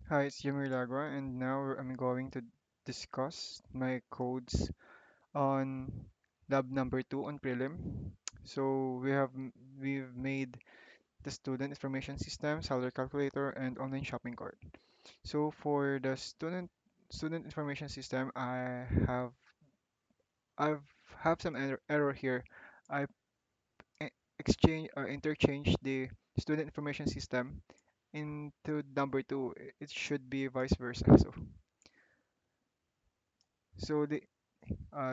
Hi, it's Yamir Lagua, and now I'm going to discuss my codes on lab number 2 on prelim. So we've made the student information system, salary calculator, and online shopping cart. So for the student information system, I've have some error here. I exchange or interchange the student information system into number 2. It should be vice versa. So the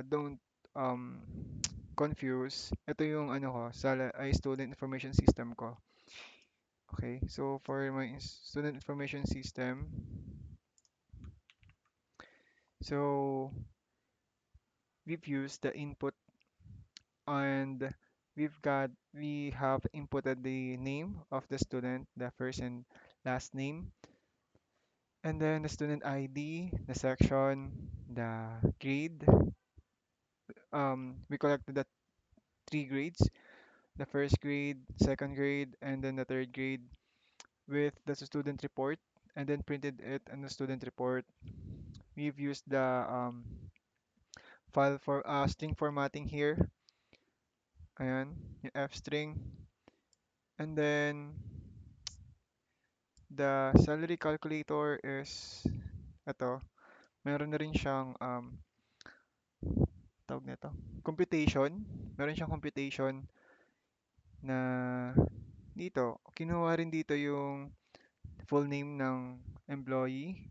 don't confuse. Ito yung ano ko, ay student information system ko. Okay, so for my student information system, so we've used the input and we have inputted the name of the student, the first and last name, and then the student ID, the section, the grade. We collected the three grades, the first grade, second grade, and then the third grade with the student report and then printed it in the student report. We've used the file for string formatting here. Ayan, yung F string. And then the salary calculator is ito. Meron na rin siyang tawag nito, computation. Meron siyang computation na dito. Kinuha rin dito yung full name ng employee.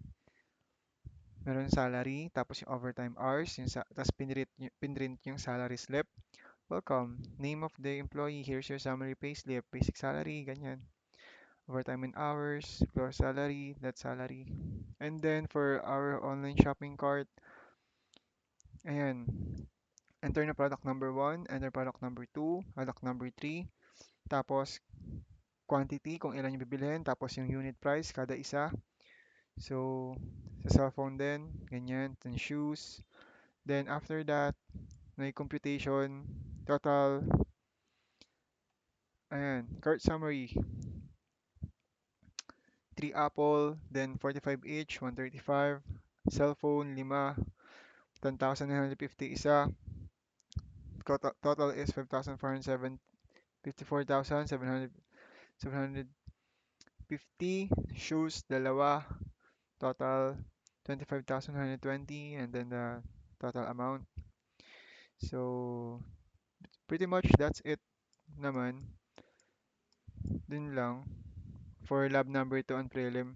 Meron salary, tapos yung overtime hours, tapos pinrint yung salary slip. Welcome. Name of the employee. Here's your summary payslip. Basic salary, ganyan. Overtime and hours, gross salary, net salary. And then for our online shopping cart, ayan. Enter na product number 1, enter product number 2, product number 3, tapos quantity kung ilan yung bibilhin, tapos yung unit price kada isa. So, sa cellphone din, ganyan, then shoes. Then after that, may computation, total, ayan, cart summary, 3 apple, then 45 each, 135. Cellphone, 5, 10,950 isa. Total is 5,407, 54,750. Shoes, dalawa. Total, 25,120. And then the total amount. So, pretty much that's it naman. Dun lang for lab number 2 on prelim.